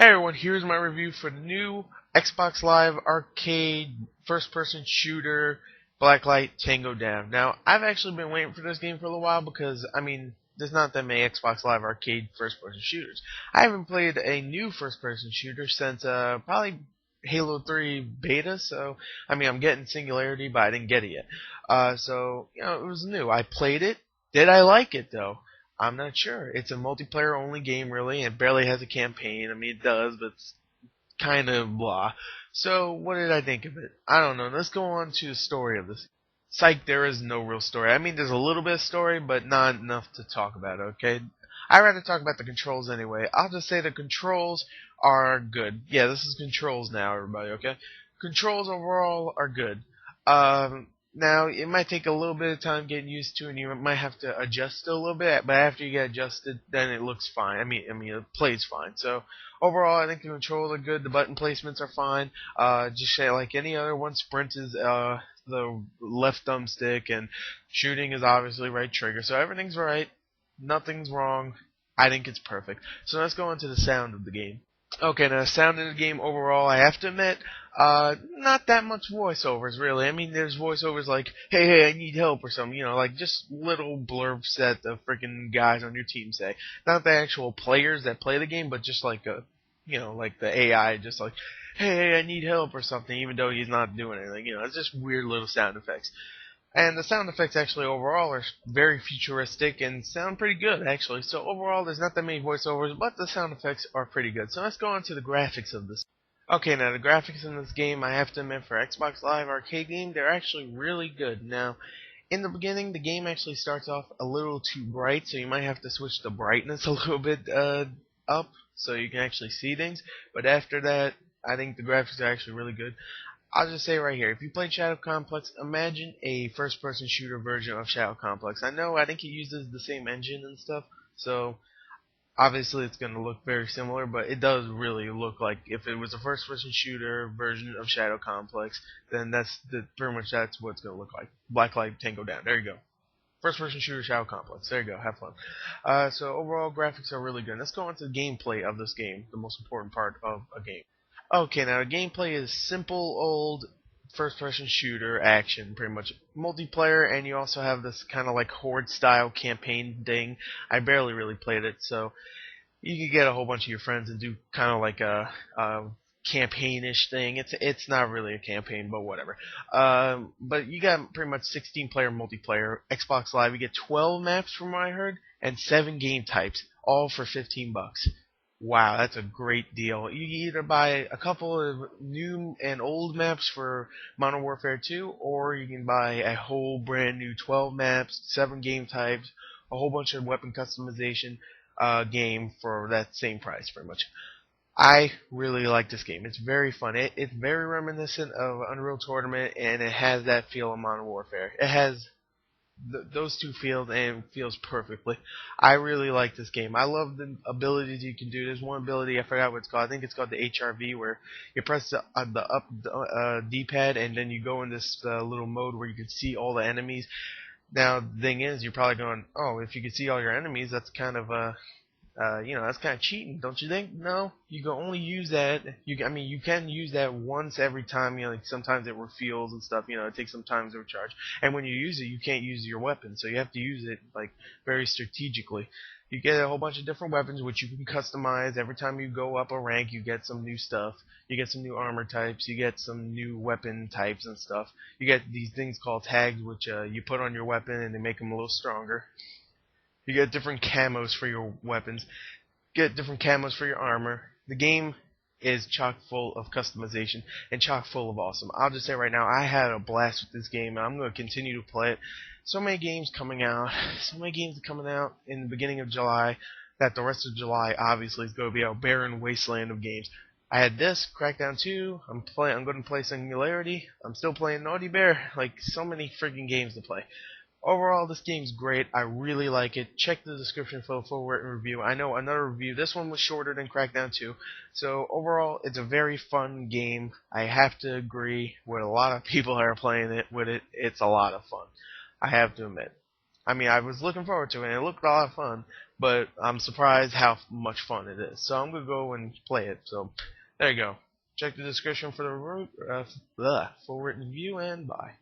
Hey everyone, here's my review for the new Xbox Live Arcade first-person shooter Blacklight Tango Down. Now, I've actually been waiting for this game for a little while because, there's not that many Xbox Live Arcade first-person shooters. I haven't played a new first-person shooter since probably Halo 3 beta, so, I'm getting Singularity, but I didn't get it yet. It was new. I played it. Did I like it, though? I'm not sure. It's a multiplayer only game, really, and it barely has a campaign. It does, but it's kind of blah. So, what did I think of it? I don't know. Let's go on to the story of this. Psych, there is no real story. There's a little bit of story, but not enough to talk about, okay? I'd rather talk about the controls anyway. I'll just say the controls are good. Yeah, this is controls now, everybody, okay? Controls overall are good. Now, it might take a little bit of time getting used to, and you might have to adjust it a little bit, but after you get adjusted, then it looks fine. It plays fine. So, overall, I think the controls are good. The button placements are fine. Just say like any other one, sprint is the left thumbstick, and shooting is obviously right trigger. So everything's right. Nothing's wrong. I think it's perfect. So let's go into the sound of the game. Okay, now sound in the game overall, I have to admit, not that much voiceovers really. There's voiceovers like, hey, I need help or something, like just little blurbs that the freaking guys on your team say. Not the actual players that play the game, but just like like the AI, just like, hey, I need help or something, even though he's not doing anything. It's just weird little sound effects. And the sound effects actually overall are very futuristic and sound pretty good actually. So overall there's not that many voiceovers, but the sound effects are pretty good. So let's go on to the graphics of this. Okay, now the graphics in this game, I have to admit, for Xbox Live Arcade game, they're actually really good. Now, in the beginning, the game actually starts off a little too bright, so you might have to switch the brightness a little bit up so you can actually see things. But after that, I think the graphics are actually really good. I'll just say right here, if you played Shadow Complex, imagine a first-person shooter version of Shadow Complex. I think it uses the same engine and stuff, so obviously it's going to look very similar, but it does really look like if it was a first-person shooter version of Shadow Complex, then pretty much that's what it's going to look like. Blacklight Tango Down. There you go. First-person shooter Shadow Complex. There you go. Have fun. So overall, graphics are really good. Let's go into the gameplay of this game, the most important part of a game. Okay, now the gameplay is simple old first-person shooter action, pretty much multiplayer, and you also have this kind of like horde-style campaign thing. I barely really played it, so you can get a whole bunch of your friends and do kind of like a campaignish thing. It's not really a campaign, but whatever. But you got pretty much 16-player multiplayer. Xbox Live, you get 12 maps from what I heard, and 7 game types, all for $15. Wow, that's a great deal. You can either buy a couple of new and old maps for Modern Warfare 2, or you can buy a whole brand new 12 maps, 7 game types, a whole bunch of weapon customization game for that same price, pretty much. I really like this game. It's very fun. It's very reminiscent of Unreal Tournament, and it has that feel of Modern Warfare. It has those two feels and feels perfectly. I really like this game. I love the abilities you can do. There's one ability, I forgot what it's called. I think it's called the HRV, where you press the up D-pad and then you go in this little mode where you can see all the enemies. Now the thing is, you're probably going, oh, if you can see all your enemies, that's kind of that's kind of cheating, don't you think? No, you can only use that. You can use that once every time. Like sometimes it refuels and stuff. It takes some time to recharge. And when you use it, you can't use your weapon, so you have to use it like very strategically. You get a whole bunch of different weapons which you can customize. Every time you go up a rank, you get some new stuff. You get some new armor types. You get some new weapon types and stuff. You get these things called tags, which you put on your weapon and they make them a little stronger. You get different camos for your weapons. Get different camos for your armor. The game is chock full of customization and chock full of awesome. I'll just say right now, I had a blast with this game, and I'm going to continue to play it. So many games coming out. So many games coming out in the beginning of July that the rest of July obviously is going to be a barren wasteland of games. I had this, Crackdown 2. I'm going to play Singularity. I'm still playing Naughty Bear. Like, so many freaking games to play. Overall, this game's great. I really like it. Check the description for a full written review. I know another review. This one was shorter than Crackdown 2. So overall, it's a very fun game. I have to agree with a lot of people that are playing it with it. It's a lot of fun. I have to admit. I mean, I was looking forward to it, and it looked a lot of fun, but I'm surprised how much fun it is. So I'm going to go and play it. So there you go. Check the description for the full written review, and bye.